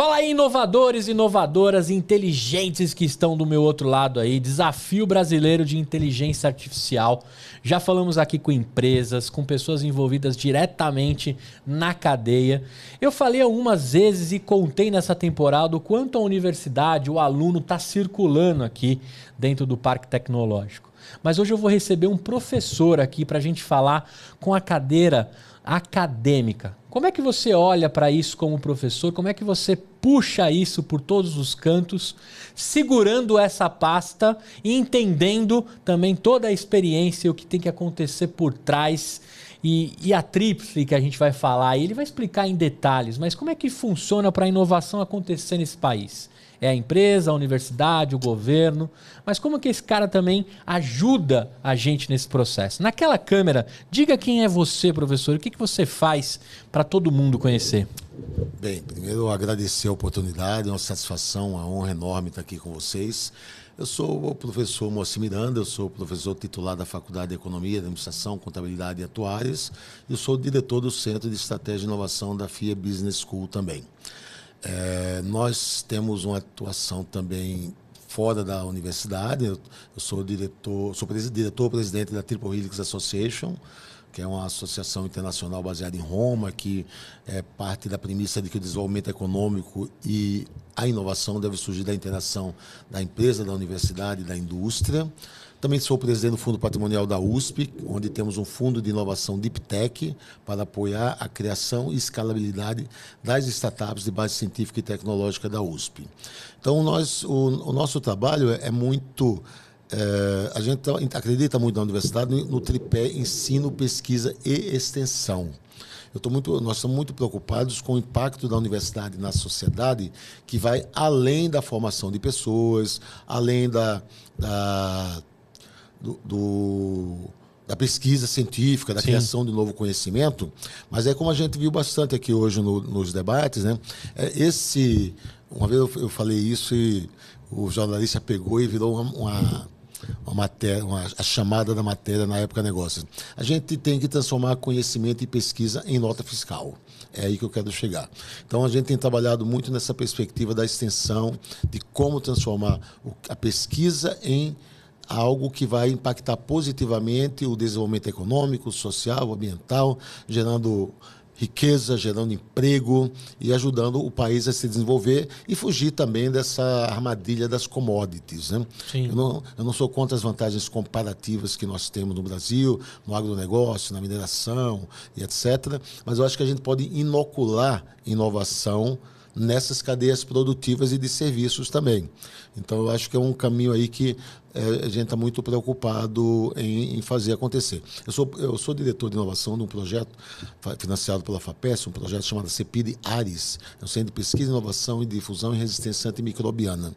Fala aí, inovadores, inovadoras, inteligentes que estão do meu outro lado aí. Desafio brasileiro de inteligência artificial. Já falamos aqui com empresas, com pessoas envolvidas diretamente na cadeia. Eu falei algumas vezes e contei nessa temporada o quanto a universidade, o aluno está circulando aqui dentro do Parque Tecnológico. Mas hoje eu vou receber um professor aqui para a gente falar com a cadeira acadêmica. Como é que você olha para isso como professor? Como é que você puxa isso por todos os cantos, segurando essa pasta e entendendo também toda a experiência e o que tem que acontecer por trás e a tríplice que a gente vai falar? Ele vai explicar em detalhes, mas como é que funciona para a inovação acontecer nesse país? É a empresa, a universidade, o governo. Mas como que esse cara também ajuda a gente nesse processo? Naquela câmera, diga quem é você, professor. O que você faz para todo mundo conhecer? Bem, primeiro agradecer a oportunidade, é uma satisfação, uma honra enorme estar aqui com vocês. Eu sou o professor Moacir Miranda, eu sou professor titular da Faculdade de Economia, Administração, Contabilidade e Atuárias. Eu sou diretor do Centro de Estratégia e Inovação da FIA Business School também. Nós temos uma atuação também fora da universidade. Eu sou diretor-presidente da Triple Helix Association, que é uma associação internacional baseada em Roma, que é parte da premissa de que o desenvolvimento econômico e a inovação deve surgir da interação da empresa, da universidade e da indústria. Também sou presidente do Fundo Patrimonial da USP, onde temos um fundo de inovação Deep Tech para apoiar a criação e escalabilidade das startups de base científica e tecnológica da USP. Então, o nosso trabalho é muito... a gente acredita muito na universidade no tripé ensino, pesquisa e extensão. Nós estamos muito preocupados com o impacto da universidade na sociedade, que vai além da formação de pessoas, além da pesquisa científica, da criação de novo conhecimento. Mas é como a gente viu bastante aqui hoje nos debates, né? Uma vez eu falei isso e o jornalista pegou e virou uma matéria, a chamada da matéria na época negócios. A gente tem que transformar conhecimento e pesquisa em nota fiscal. É aí que eu quero chegar. Então, a gente tem trabalhado muito nessa perspectiva da extensão, de como transformar a pesquisa em algo que vai impactar positivamente o desenvolvimento econômico, social, ambiental, gerando riqueza, gerando emprego e ajudando o país a se desenvolver e fugir também dessa armadilha das commodities, né? Eu não sou contra as vantagens comparativas que nós temos no Brasil, no agronegócio, na mineração e etc., mas eu acho que a gente pode inocular inovação nessas cadeias produtivas e de serviços também. Então, eu acho que é um caminho aí que a gente está muito preocupado em fazer acontecer. Eu sou diretor de inovação de um projeto financiado pela FAPESP, um projeto chamado CEPID-ARES, é um Centro de Pesquisa, Inovação e Difusão em Resistência Antimicrobiana.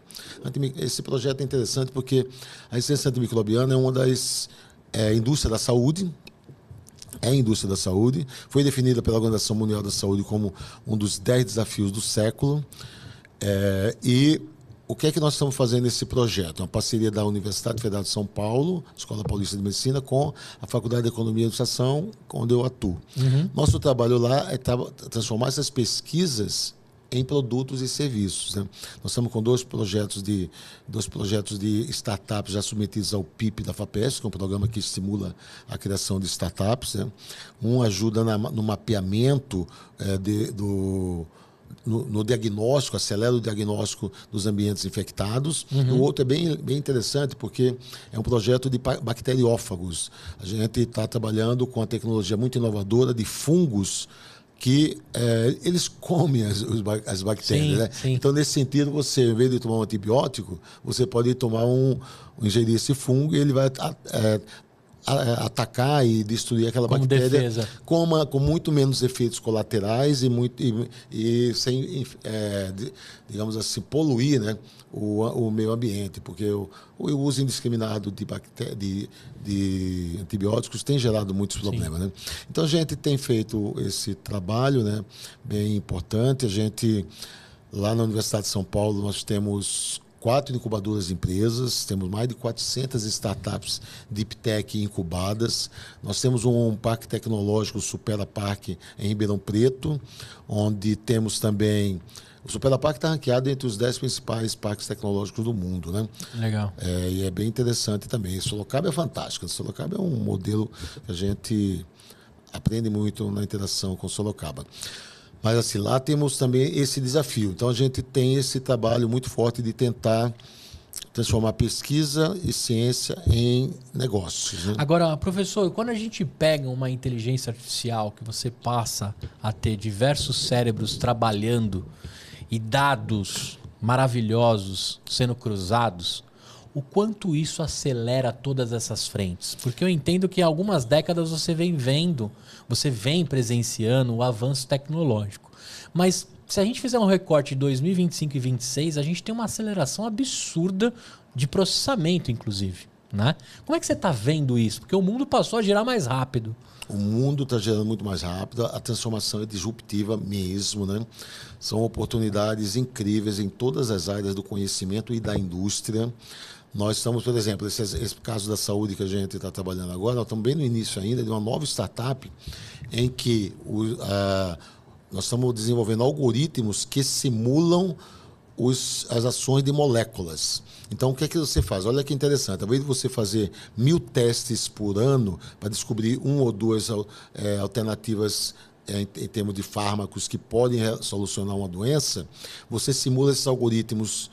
Esse projeto é interessante porque a resistência antimicrobiana é uma das indústrias da saúde. É a indústria da saúde, foi definida pela Organização Mundial da Saúde como um dos 10 desafios do século. E o que é que nós estamos fazendo nesse projeto? Uma parceria da Universidade Federal de São Paulo, Escola Paulista de Medicina, com a Faculdade de Economia e Administração, onde eu atuo. Nosso trabalho lá é transformar essas pesquisas em produtos e serviços, né? Nós estamos com dois projetos de startups já submetidos ao PIP da FAPESP, que é um programa que estimula a criação de startups, né? Um ajuda no mapeamento no diagnóstico, acelera o diagnóstico dos ambientes infectados. O outro é bem interessante porque é um projeto de bacteriófagos. A gente está trabalhando com uma tecnologia muito inovadora de fungos que eles comem as bactérias. Né? Então, nesse sentido, você, em vez de tomar um antibiótico, você pode ingerir esse fungo e ele vai atacar e destruir aquela como bactéria defesa. Com muito menos efeitos colaterais e sem, digamos assim, poluir, né, o meio ambiente, porque o uso indiscriminado de antibióticos tem gerado muitos problemas. Né? Então, a gente tem feito esse trabalho, né, bem importante. Lá na Universidade de São Paulo, nós temos 4 incubadoras de empresas, temos mais de 400 startups Deep Tech incubadas. Nós temos um parque tecnológico, o Supera Parque, em Ribeirão Preto, onde temos também... O Supera Parque está ranqueado entre os 10 principais parques tecnológicos do mundo, né? Legal. E é bem interessante também. Sorocaba é fantástico. Sorocaba é um modelo que a gente aprende muito na interação com Sorocaba. Mas assim, lá temos também esse desafio. Então a gente tem esse trabalho muito forte de tentar transformar pesquisa e ciência em negócios, né? Agora, professor, quando a gente pega uma inteligência artificial que você passa a ter diversos cérebros trabalhando e dados maravilhosos sendo cruzados, o quanto isso acelera todas essas frentes? Porque eu entendo que há algumas décadas você vem presenciando o avanço tecnológico. Mas se a gente fizer um recorte de 2025 e 2026, a gente tem uma aceleração absurda de processamento, inclusive, né? Como é que você está vendo isso? Porque o mundo passou a girar mais rápido. O mundo está girando muito mais rápido, a transformação é disruptiva mesmo, né? São oportunidades incríveis em todas as áreas do conhecimento e da indústria. Nós estamos, por exemplo, esse caso da saúde que a gente está trabalhando agora, nós estamos bem no início ainda de uma nova startup em que nós estamos desenvolvendo algoritmos que simulam as ações de moléculas. Então, o que é que você faz? Olha que interessante. Ao invés de você fazer 1000 testes por ano para descobrir uma ou duas alternativas em termos de fármacos que podem solucionar uma doença, você simula esses algoritmos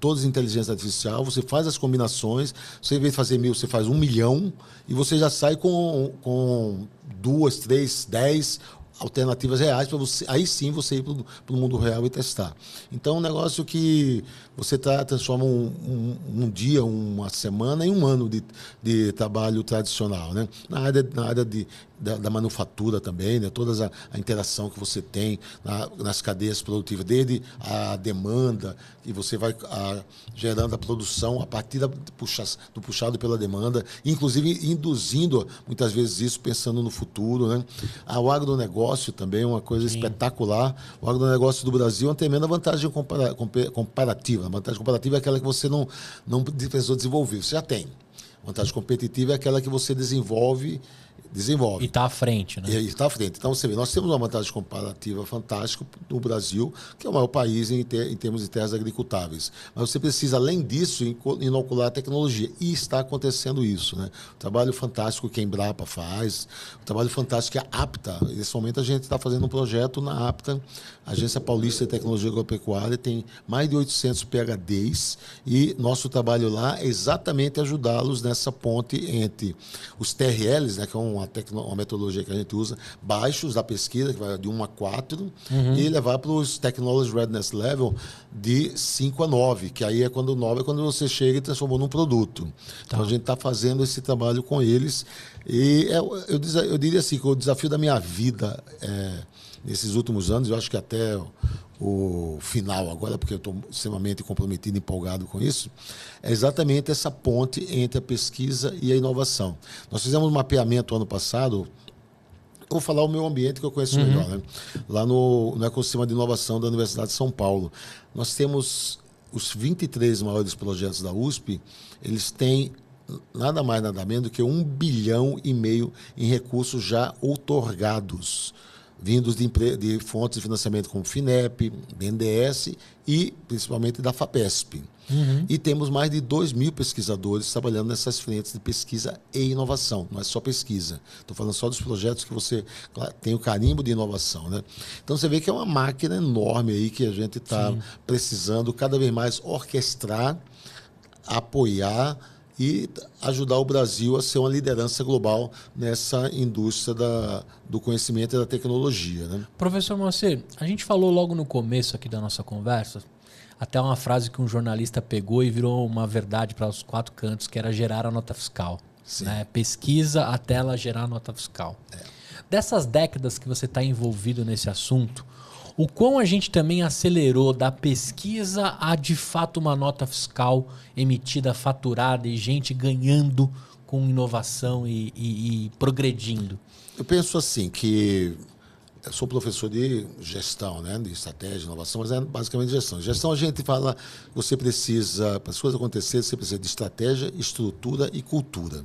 todos de inteligência artificial, você faz as combinações, você, em vez de fazer 1000, você faz 1 milhão e você já sai com 2, 3, 10 alternativas reais para você, aí sim você ir para o mundo real e testar. Então, é um negócio que você transforma um dia, uma semana em um ano de trabalho tradicional, né? Na área da manufatura também, né? Toda a interação que você tem nas cadeias produtivas, desde a demanda, que você vai gerando a produção a partir do puxado pela demanda, inclusive induzindo muitas vezes isso pensando no futuro, né? O agronegócio também é uma coisa espetacular. O agronegócio do Brasil é uma tremenda vantagem comparativa. A vantagem comparativa é aquela que você não precisou desenvolver, você já tem. A vantagem competitiva é aquela que você desenvolve. E está à frente, né? E está à frente. Então, você vê, nós temos uma vantagem comparativa fantástica no Brasil, que é o maior país em termos de terras agricultáveis. Mas você precisa, além disso, inocular a tecnologia. E está acontecendo isso, né? O trabalho fantástico que a Embrapa faz, o trabalho fantástico que a APTA. Nesse momento, a gente está fazendo um projeto na APTA, Agência Paulista de Tecnologia Agropecuária, tem mais de 800 PhDs, e nosso trabalho lá é exatamente ajudá-los nessa ponte entre os TRLs, né, que é uma metodologia que a gente usa, baixos da pesquisa, que vai de 1 a 4, e levar para os Technology Readiness Level de 5 a 9, que aí é quando 9 é quando você chega e transformou num produto. Tá. Então a gente está fazendo esse trabalho com eles. E eu diria assim, que o desafio da minha vida nesses últimos anos, eu acho que até o final agora, porque eu estou extremamente comprometido, empolgado com isso, é exatamente essa ponte entre a pesquisa e a inovação. Nós fizemos um mapeamento ano passado, eu vou falar o meu ambiente que eu conheço melhor, né? Lá no ecossistema de inovação da Universidade de São Paulo. Nós temos os 23 maiores projetos da USP, eles têm nada mais, nada menos do que 1,5 bilhão em recursos já outorgados, vindos de fontes de financiamento como FINEP, BNDES e principalmente da FAPESP. E temos mais de 2.000 pesquisadores trabalhando nessas frentes de pesquisa e inovação. Não é só pesquisa. Estou falando só dos projetos que você tem o carimbo de inovação, né? Então você vê que é uma máquina enorme aí que a gente está precisando cada vez mais orquestrar, apoiar e ajudar o Brasil a ser uma liderança global nessa indústria do conhecimento e da tecnologia, né? Professor Moacir, a gente falou logo no começo aqui da nossa conversa, até uma frase que um jornalista pegou e virou uma verdade para os 4 cantos, que era gerar a nota fiscal. Né? Pesquisa até ela gerar a nota fiscal. Dessas décadas que você está envolvido nesse assunto, o quão a gente também acelerou da pesquisa a, de fato, uma nota fiscal emitida, faturada e gente ganhando com inovação e progredindo? Eu penso assim, que Eu sou professor de gestão, né? De estratégia, inovação, mas é basicamente gestão. Gestão a gente fala, você precisa, para as coisas acontecerem, você precisa de estratégia, estrutura e cultura.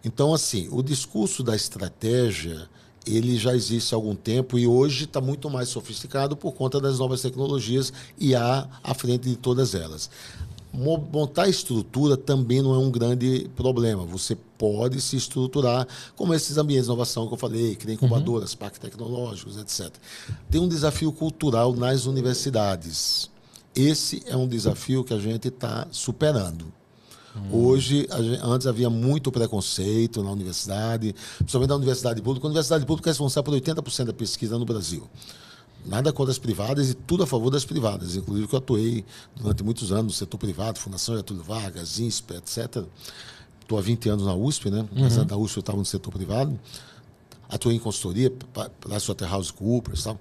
Então, assim, o discurso da estratégia, ele já existe há algum tempo e hoje está muito mais sofisticado por conta das novas tecnologias e há à frente de todas elas. Montar estrutura também não é um grande problema. Você pode se estruturar, como esses ambientes de inovação que eu falei, que nem incubadoras, parques tecnológicos, etc. Tem um desafio cultural nas universidades. Esse é um desafio que a gente está superando. Hoje, antes havia muito preconceito na universidade, principalmente na universidade pública. A universidade pública é responsável por 80% da pesquisa no Brasil. Nada contra as privadas e tudo a favor das privadas. Inclusive que eu atuei durante muitos anos no setor privado, Fundação Getúlio Vargas, INSPE, etc. Estou há 20 anos na USP, né? Mas antes da USP eu estava no setor privado. Atuei em consultoria, PricewaterhouseCoopers e tal.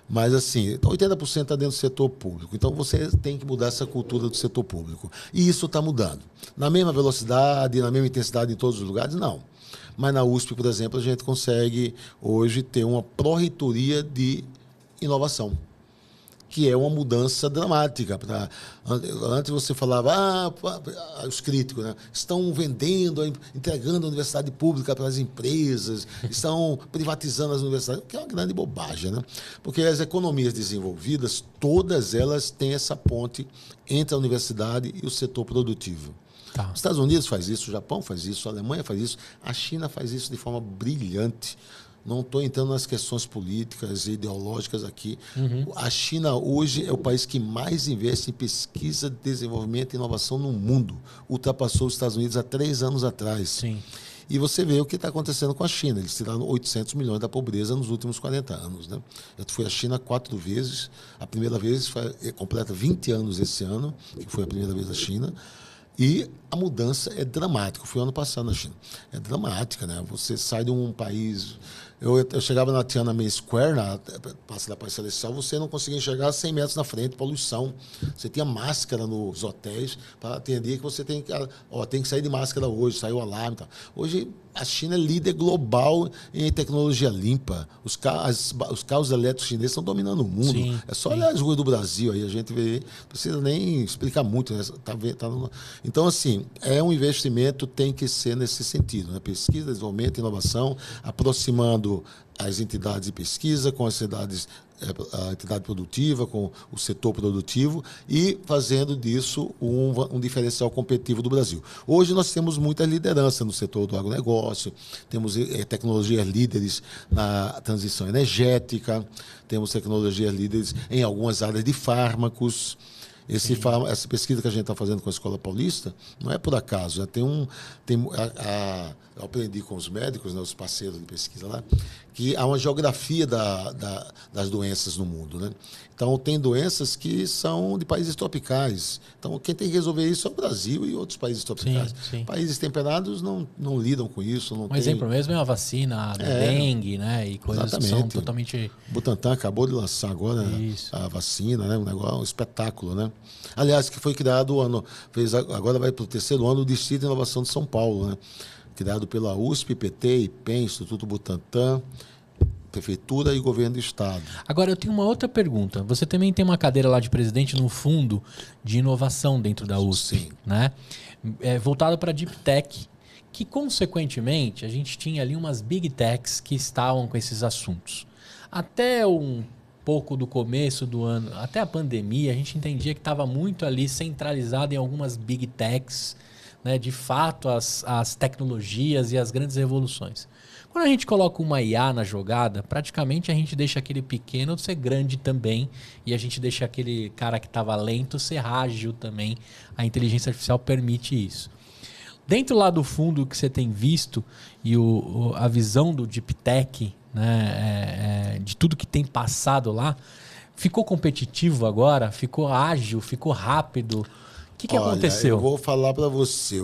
Mas, assim, 80% está dentro do setor público. Então, você tem que mudar essa cultura do setor público. E isso está mudando. Na mesma velocidade, na mesma intensidade em todos os lugares, não. Mas na USP, por exemplo, a gente consegue hoje ter uma pró-reitoria de inovação, que é uma mudança dramática. Antes você falava, os críticos, né, estão vendendo, entregando a universidade pública para as empresas, estão privatizando as universidades, que é uma grande bobagem, né? Porque as economias desenvolvidas, todas elas têm essa ponte entre a universidade e o setor produtivo. Tá. Os Estados Unidos faz isso, o Japão faz isso, a Alemanha faz isso, a China faz isso de forma brilhante. Não estou entrando nas questões políticas e ideológicas aqui. A China hoje é o país que mais investe em pesquisa, desenvolvimento e inovação no mundo. Ultrapassou os Estados Unidos há 3 anos atrás. Sim. E você vê o que está acontecendo com a China. Eles tiraram 800 milhões da pobreza nos últimos 40 anos. Né? Eu fui à China 4 vezes. A primeira vez completa 20 anos esse ano, que foi a primeira vez à China. E a mudança é dramática. Eu fui ano passado na China. É dramática, né? Você sai de um país... Eu chegava na Tiananmen Square, na Praça da Paz Celestial, você não conseguia enxergar 100 metros na frente, poluição. Você tinha máscara nos hotéis para atender que você tem que sair de máscara hoje, saiu o alarme e tal. Hoje, a China é líder global em tecnologia limpa. Os carros elétricos chineses estão dominando o mundo. Sim, é só olhar as ruas do Brasil aí, a gente vê, não precisa nem explicar muito. Né? Então, assim, é um investimento, tem que ser nesse sentido. Né? Pesquisa, desenvolvimento, inovação, aproximando as entidades de pesquisa com as a entidade produtiva, com o setor produtivo e fazendo disso um diferencial competitivo do Brasil. Hoje nós temos muita liderança no setor do agronegócio, temos tecnologias líderes na transição energética, temos tecnologias líderes em algumas áreas de fármacos. Essa pesquisa que a gente está fazendo com a Escola Paulista não é por acaso. Já eu aprendi com os médicos, né, os parceiros de pesquisa lá, que há uma geografia das doenças no mundo. Né? Então, tem doenças que são de países tropicais. Então, quem tem que resolver isso é o Brasil e outros países tropicais. Sim. Países temperados não lidam com isso. Exemplo mesmo é a vacina da dengue, né? E coisas que são totalmente... Butantan acabou de lançar agora a vacina, né? Um espetáculo, né? Aliás, que foi criado agora vai para o 3º ano o Distrito de Inovação de São Paulo, né? Criado pela USP, PT, IPEM, Instituto Butantan, Prefeitura e Governo do Estado. Agora, eu tenho uma outra pergunta. Você também tem uma cadeira lá de presidente no Fundo de Inovação dentro da USP, sim, né? Voltado para Deep Tech, que, consequentemente, a gente tinha ali umas Big Techs que estavam com esses assuntos. Até um pouco do começo do ano, até a pandemia, a gente entendia que estava muito ali centralizado em algumas Big Techs, né? De fato, as tecnologias e as grandes revoluções. Quando a gente coloca uma IA na jogada, praticamente a gente deixa aquele pequeno ser grande também e a gente deixa aquele cara que estava lento ser ágil também. A inteligência artificial permite isso. Dentro lá do fundo que você tem visto e a visão do Deep Tech, né, de tudo que tem passado lá, ficou competitivo agora? Ficou ágil? Ficou rápido? O que aconteceu? Eu vou falar para você.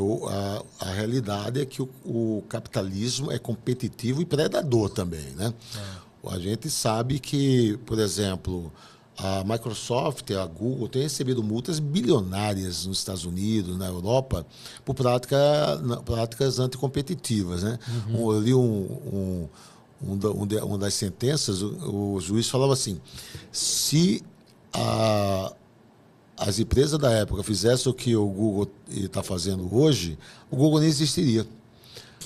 A realidade é que o capitalismo é competitivo e predador também. Né? A gente sabe que, por exemplo, a Microsoft, a Google, têm recebido multas bilionárias nos Estados Unidos, na Europa, por práticas anticompetitivas. Né? Eu li um uma das sentenças, o juiz falava assim, se as empresas da época fizessem o que o Google está fazendo hoje, o Google nem existiria.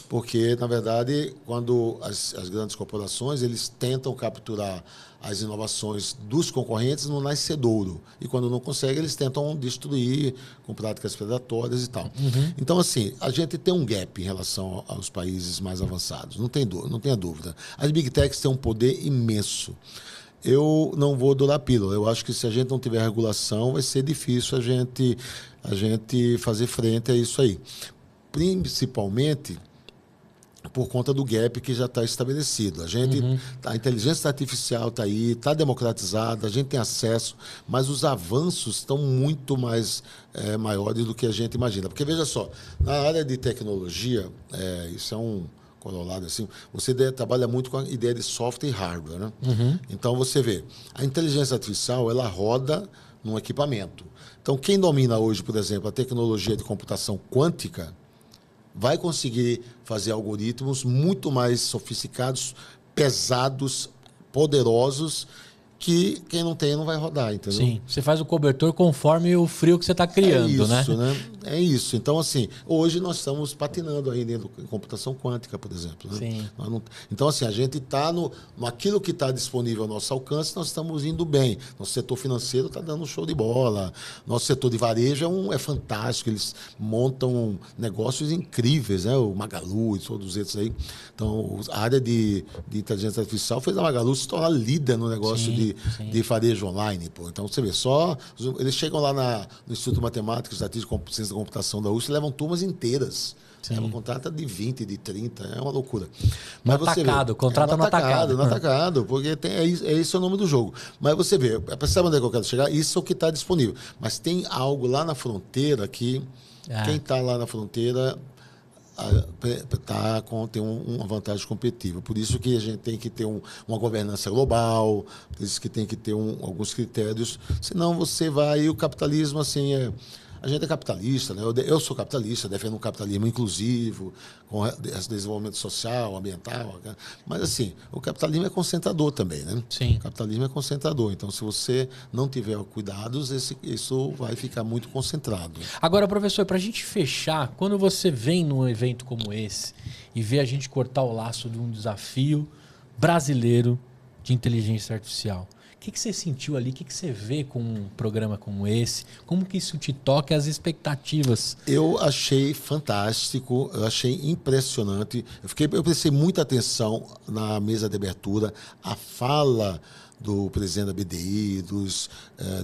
Porque, na verdade, quando as grandes corporações, eles tentam capturar as inovações dos concorrentes no nascedouro. E quando não conseguem, eles tentam destruir com práticas predatórias e tal. Uhum. Então, assim, a gente tem um gap em relação aos países mais avançados. Não tenha dúvida. As Big Techs têm um poder imenso. Eu não vou dourar pílula. Eu acho que se a gente não tiver regulação, vai ser difícil a gente fazer frente a isso aí. Principalmente por conta do gap que já está estabelecido. A inteligência artificial está aí, está democratizada, a gente tem acesso, mas os avanços estão muito mais maiores do que a gente imagina. Porque, veja só, na área de tecnologia, isso é um corolário assim, você trabalha muito com a ideia de software e hardware, né? Uhum. Então, você vê, a inteligência artificial, ela roda num equipamento. Então, quem domina hoje, por exemplo, a tecnologia de computação quântica, vai conseguir fazer algoritmos muito mais sofisticados, pesados, poderosos, que quem não tem não vai rodar, entendeu? Sim, você faz o cobertor conforme o frio que você está criando, né? É isso. Então, assim, hoje nós estamos patinando aí dentro de computação quântica, por exemplo. Né? Sim. Então, assim, a gente está naquilo que está disponível ao nosso alcance, nós estamos indo bem. Nosso setor financeiro está dando um show de bola. Nosso setor de varejo é fantástico. Eles montam negócios incríveis, né? O Magalu e todos esses aí. Então, a área de inteligência artificial fez a Magalu se tornar líder no negócio de varejo online. Pô. Então, você vê, eles chegam lá no Instituto Matemático, Estatística e Ciência da Computação da USP e levam turmas inteiras. Uma contrata de 20, de 30, é uma loucura. Mas você vê, contrata no atacado. No atacado, porque esse é o nome do jogo. Mas você vê, sabe onde é que eu quero chegar? Isso é o que está disponível. Mas tem algo lá na fronteira que quem está lá na fronteira tem uma vantagem competitiva. Por isso que a gente tem que ter uma governança global, por isso que tem que ter alguns critérios, senão você vai... E o capitalismo, assim, a gente é capitalista, né? Eu sou capitalista, defendo um capitalismo inclusivo, com desenvolvimento social, ambiental, né? Mas, assim, o capitalismo é concentrador também, né? Sim. O capitalismo é concentrador. Então, se você não tiver cuidados, isso vai ficar muito concentrado. Agora, professor, para a gente fechar, quando você vem num evento como esse e vê a gente cortar o laço de um desafio brasileiro de inteligência artificial, o que você sentiu ali? O que você vê com um programa como esse? Como que isso te toca e as expectativas? Eu achei fantástico, eu achei impressionante. Eu prestei muita atenção na mesa de abertura, a fala do presidente da BDI, dos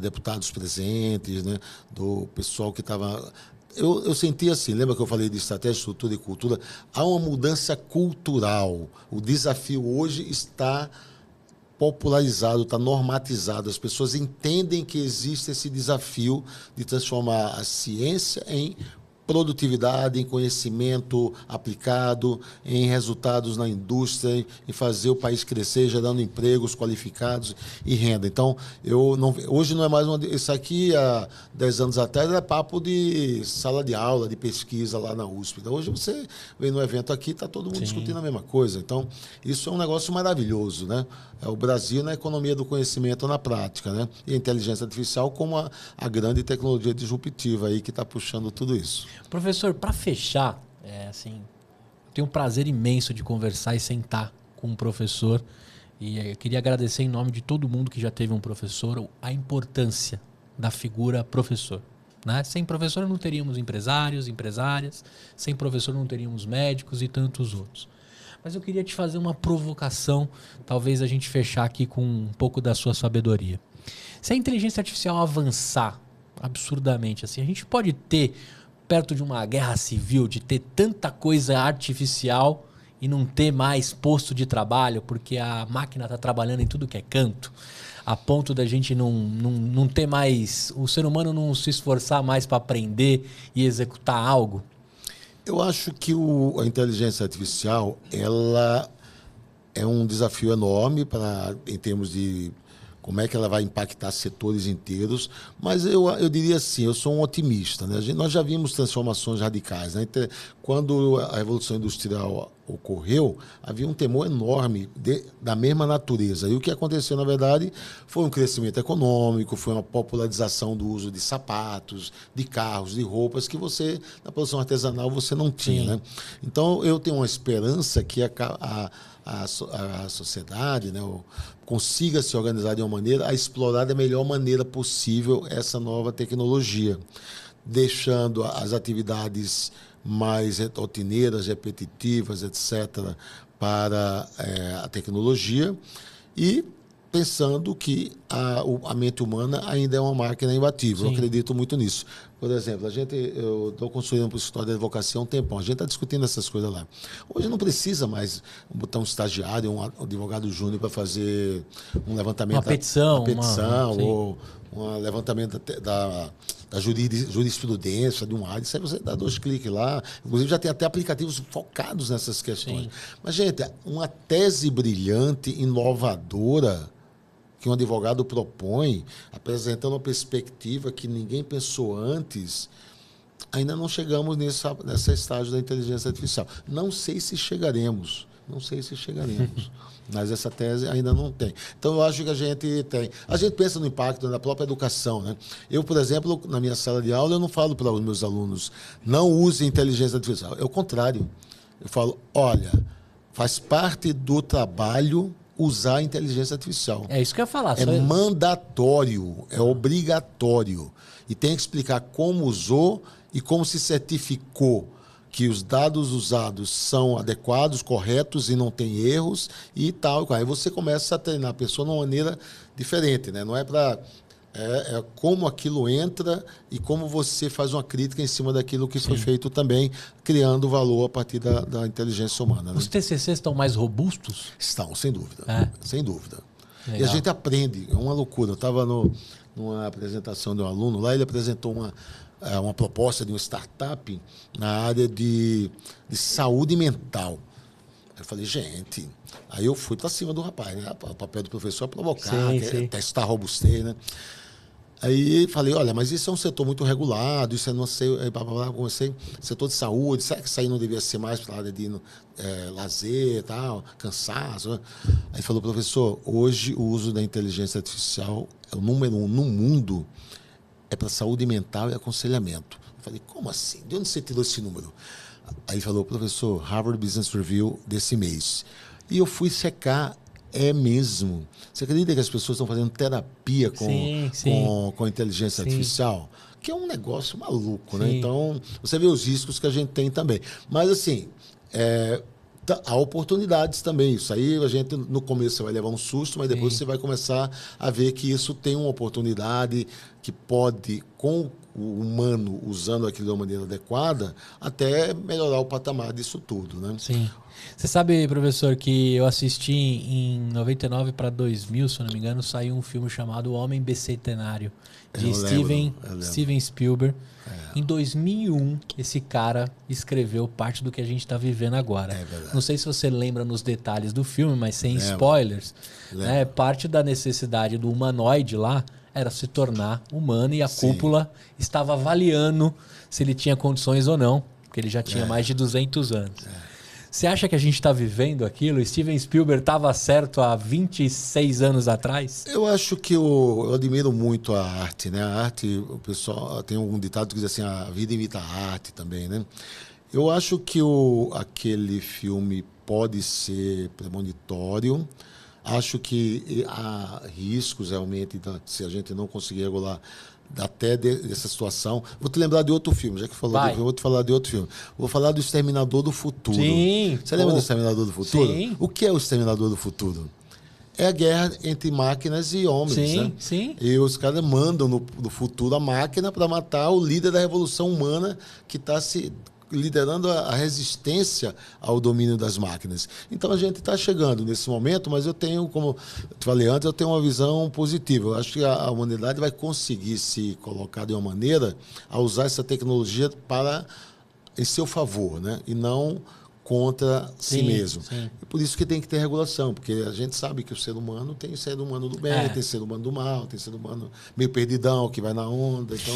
deputados presentes, né, do pessoal que estava... Eu senti assim, lembra que eu falei de estratégia, estrutura e cultura? Há uma mudança cultural. O desafio hoje está popularizado, está normatizado. As pessoas entendem que existe esse desafio de transformar a ciência em produtividade, em conhecimento aplicado, em resultados na indústria, em fazer o país crescer, gerando empregos qualificados e renda. Então, hoje não é mais isso aqui, há 10 anos atrás, era papo de sala de aula, de pesquisa lá na USP. Então, hoje você vem no evento aqui, está todo mundo discutindo a mesma coisa. Então, isso é um negócio maravilhoso, né? É o Brasil na economia do conhecimento na prática, né? E a inteligência artificial como a grande tecnologia disruptiva aí que está puxando tudo isso. Professor, para fechar, eu tenho um prazer imenso de conversar e sentar com um professor. E eu queria agradecer em nome de todo mundo que já teve um professor a importância da figura professor. Né? Sem professor não teríamos empresários, empresárias, sem professor não teríamos médicos e tantos outros. Mas eu queria te fazer uma provocação, talvez a gente fechar aqui com um pouco da sua sabedoria. Se a inteligência artificial avançar absurdamente assim, a gente pode ter, perto de uma guerra civil, de ter tanta coisa artificial e não ter mais posto de trabalho, porque a máquina está trabalhando em tudo que é canto, a ponto da gente não ter mais, o ser humano não se esforçar mais para aprender e executar algo? Eu acho que a inteligência artificial ela é um desafio enorme em termos de como é que ela vai impactar setores inteiros, mas eu diria assim, eu sou um otimista, né? Nós já vimos transformações radicais, né? Quando a Revolução Industrial ocorreu, havia um temor enorme da mesma natureza. E o que aconteceu, na verdade, foi um crescimento econômico, foi uma popularização do uso de sapatos, de carros, de roupas, que você, na produção artesanal, você não tinha. Né? Então, eu tenho uma esperança que a sociedade, né, consiga se organizar de uma maneira a explorar da melhor maneira possível essa nova tecnologia, deixando as atividades mais rotineiras, repetitivas, etc., para a tecnologia e pensando que a mente humana ainda é uma máquina imbatível. Eu acredito muito nisso. Por exemplo, eu estou construindo para o escritório de advocacia há um tempão. A gente está discutindo essas coisas lá. Hoje não precisa mais botar um estagiário, um advogado júnior para fazer um levantamento. Uma petição. Ou um levantamento da jurisprudência de um área. Isso aí você dá 2 cliques lá. Inclusive, já tem até aplicativos focados nessas questões. Sim. Mas, gente, uma tese brilhante, inovadora, que um advogado propõe, apresentando uma perspectiva que ninguém pensou antes, ainda não chegamos nessa estágio da inteligência artificial. Não sei se chegaremos. Mas essa tese ainda não tem. Então, eu acho que a gente tem. A gente pensa no impacto na própria educação. Né? Eu, por exemplo, na minha sala de aula, eu não falo para os meus alunos, não use inteligência artificial. É o contrário. Eu falo, olha, faz parte do trabalho usar a inteligência artificial. É isso que eu ia falar. É mandatório, é obrigatório. E tem que explicar como usou e como se certificou que os dados usados são adequados, corretos e não tem erros e tal. Aí você começa a treinar a pessoa de uma maneira diferente, né? Não é para... É como aquilo entra e como você faz uma crítica em cima daquilo que foi feito também, criando valor a partir da inteligência humana. Né? Os TCCs estão mais robustos? Estão, sem dúvida. Sem dúvida. Legal. E a gente aprende, é uma loucura. Eu estava numa apresentação de um aluno lá, ele apresentou uma proposta de uma startup na área de saúde mental. Eu falei, gente... Aí eu fui para cima do rapaz, né? O papel do professor é provocar, testar a robustez, né? Aí falei, olha, mas isso é um setor muito regulado, isso é não sei, comecei, setor de saúde, será que isso aí não devia ser mais para a área de lazer, tal, cansaço? Né? Aí falou, professor, hoje o uso da inteligência artificial é o número 1 no mundo, é para saúde mental e aconselhamento. Eu falei, como assim? De onde você tirou esse número? Aí falou, professor, Harvard Business Review desse mês. E eu fui secar, é mesmo. Você acredita que as pessoas estão fazendo terapia com inteligência artificial? Que é um negócio maluco, né? Então, você vê os riscos que a gente tem também. Mas, assim, há oportunidades também. Isso aí, a gente, no começo, você vai levar um susto, mas depois você vai começar a ver que isso tem uma oportunidade que pode, com o humano usando aquilo de uma maneira adequada, até melhorar o patamar disso tudo, né? Sim. Você sabe, professor, que eu assisti em 99 para 2000, se eu não me engano, saiu um filme chamado O Homem Bicentenário, de Steven Spielberg. Em 2001, esse cara escreveu parte do que a gente está vivendo agora. Não sei se você lembra nos detalhes do filme, mas sem spoilers. Né? Parte da necessidade do humanoide lá era se tornar humano e a cúpula estava avaliando se ele tinha condições ou não, porque ele já tinha mais de 200 anos. Você acha que a gente está vivendo aquilo? Steven Spielberg estava certo há 26 anos atrás? Eu acho que eu admiro muito a arte, né? A arte, o pessoal tem um ditado que diz assim, a vida imita a arte também, né? Eu acho que aquele filme pode ser premonitório. Acho que há riscos realmente, se a gente não conseguir regular até dessa situação. Vou te lembrar de outro filme, já que falou do filme, vou te falar de outro filme. Vou falar do Exterminador do Futuro. Sim. Você lembra do Exterminador do Futuro? Sim. O que é o Exterminador do Futuro? É a guerra entre máquinas e homens, né? Sim. E os caras mandam no futuro a máquina para matar o líder da revolução humana que está se liderando a resistência ao domínio das máquinas. Então a gente está chegando nesse momento, mas eu tenho, como eu te falei antes, eu tenho uma visão positiva. Eu acho que a humanidade vai conseguir se colocar de uma maneira a usar essa tecnologia em seu favor, né? E não contra si mesmo. Sim. E por isso que tem que ter regulação, porque a gente sabe que o ser humano tem ser humano do bem, tem ser humano do mal, tem ser humano meio perdidão, que vai na onda. Então,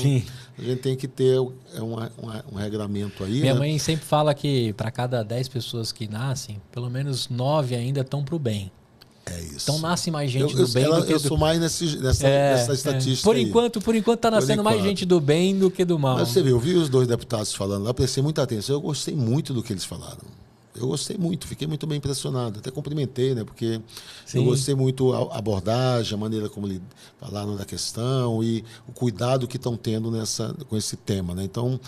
a gente tem que ter um regramento aí. Minha mãe sempre fala que para cada 10 pessoas que nascem, pelo menos 9 ainda estão para o bem. É isso. Então nasce mais gente do bem do que eu sou mais nessa estatística. Por enquanto tá nascendo mais gente do bem do que do mal. Mas você viu, eu vi os 2 deputados falando lá, prestei muita atenção, eu gostei muito do que eles falaram. Eu gostei muito, fiquei muito bem impressionado. Até cumprimentei, né? Porque eu gostei muito a abordagem, a maneira como eles falaram da questão e o cuidado que estão tendo com esse tema, né? Então,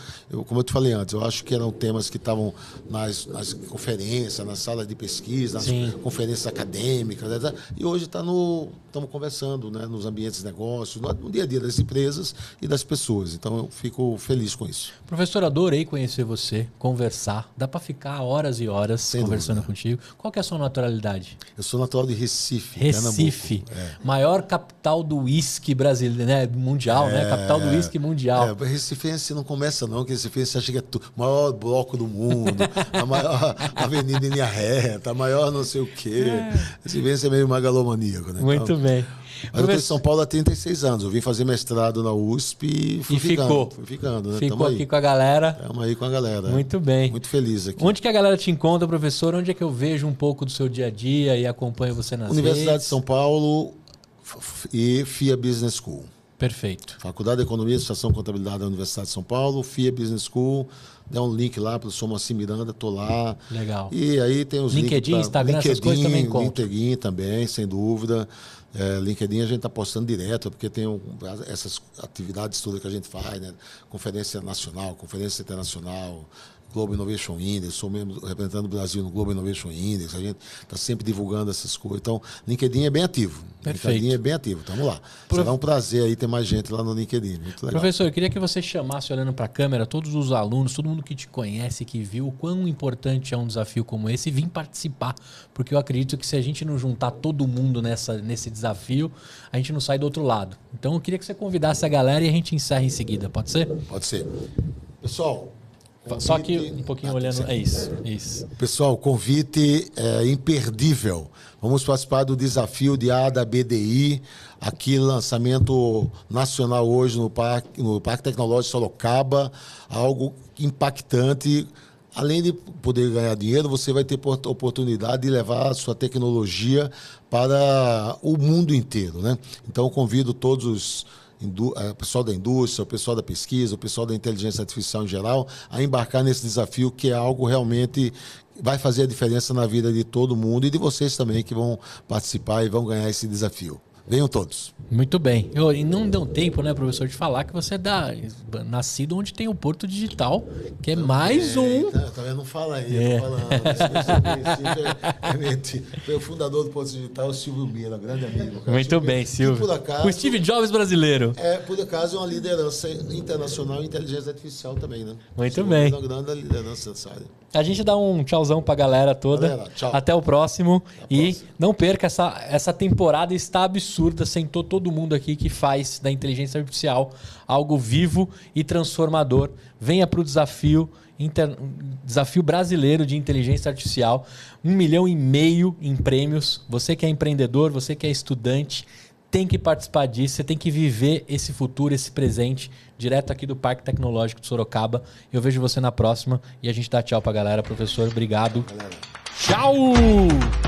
como eu te falei antes, eu acho que eram temas que estavam nas conferências, nas salas de pesquisa, nas conferências acadêmicas, né? E hoje estamos conversando, né? Nos ambientes de negócios, no dia a dia das empresas e das pessoas. Então, eu fico feliz com isso. Professor, adorei conhecer você, conversar. Dá para ficar horas e horas conversando contigo. Qual que é a sua naturalidade? Eu sou natural de Recife, Recife, maior capital do uísque brasileiro, né? Mundial, né? Capital do uísque mundial. Recifense não começa não, que Recifense acha que é o maior bloco do mundo, a maior avenida em linha reta, a maior não sei o quê. Recifense é meio megalomaníaco, né? Muito bem. Mas eu estou em São Paulo há 36 anos. Eu vim fazer mestrado na USP e fui ficando. Né? Ficou aqui com a galera. Estamos aí com a galera. Muito bem. Muito feliz aqui. Onde que a galera te encontra, professor? Onde é que eu vejo um pouco do seu dia a dia e acompanho você nas Universidade redes? de São Paulo e FIA Business School. Perfeito. Faculdade de Economia e Administração e Contabilidade da Universidade de São Paulo, FIA Business School. Dá um link lá para o Sou Moacir Miranda, tô lá. Legal. E aí tem os LinkedIn, links Instagram, essas coisas também contam. LinkedIn também, sem dúvida. LinkedIn a gente está postando direto, porque tem essas atividades todas que a gente faz, né? Conferência nacional, conferência internacional, Global Innovation Index, sou mesmo representando o Brasil no Global Innovation Index, a gente está sempre divulgando essas coisas. Então, LinkedIn é bem ativo. Perfeito. LinkedIn é bem ativo, estamos lá. Será um prazer aí ter mais gente lá no LinkedIn. Muito legal. Professor, eu queria que você chamasse, olhando para a câmera, todos os alunos, todo mundo que te conhece, que viu o quão importante é um desafio como esse, e vir participar, porque eu acredito que se a gente não juntar todo mundo nesse desafio, a gente não sai do outro lado. Então, eu queria que você convidasse a galera e a gente encerra em seguida, pode ser? Pode ser. Pessoal... Só que um pouquinho olhando... É isso. Pessoal, o convite é imperdível. Vamos participar do desafio de A da BDI, aqui lançamento nacional hoje no Parque Tecnológico Sorocaba, algo impactante. Além de poder ganhar dinheiro, você vai ter a oportunidade de levar a sua tecnologia para o mundo inteiro, né? Então, eu convido todos o pessoal da indústria, o pessoal da pesquisa, o pessoal da inteligência artificial em geral, a embarcar nesse desafio que é algo realmente vai fazer a diferença na vida de todo mundo e de vocês também que vão participar e vão ganhar esse desafio. Venham todos. Muito bem. E não deu tempo, né, professor, de falar que você é nascido onde tem o Porto Digital, que é mais um... Também não fala aí, eu tô falando. Foi o fundador do Porto Digital, o Silvio Mira, grande amigo. Cara. Muito bem, Silvio. Por acaso, o Steve Jobs brasileiro. Por acaso, é uma liderança internacional em inteligência artificial também, né? Muito bem. Uma grande liderança nessa área. A gente dá um tchauzão pra galera toda. Galera, tchau. Até o próximo. Não perca essa temporada, está absurda. Sentou todo mundo aqui que faz da inteligência artificial algo vivo e transformador. Venha para o desafio brasileiro de inteligência artificial. 1,5 milhão em prêmios. Você que é empreendedor, você que é estudante, tem que participar disso. Você tem que viver esse futuro, esse presente, direto aqui do Parque Tecnológico de Sorocaba. Eu vejo você na próxima e a gente dá tchau pra galera. Professor, obrigado. Galera. Tchau!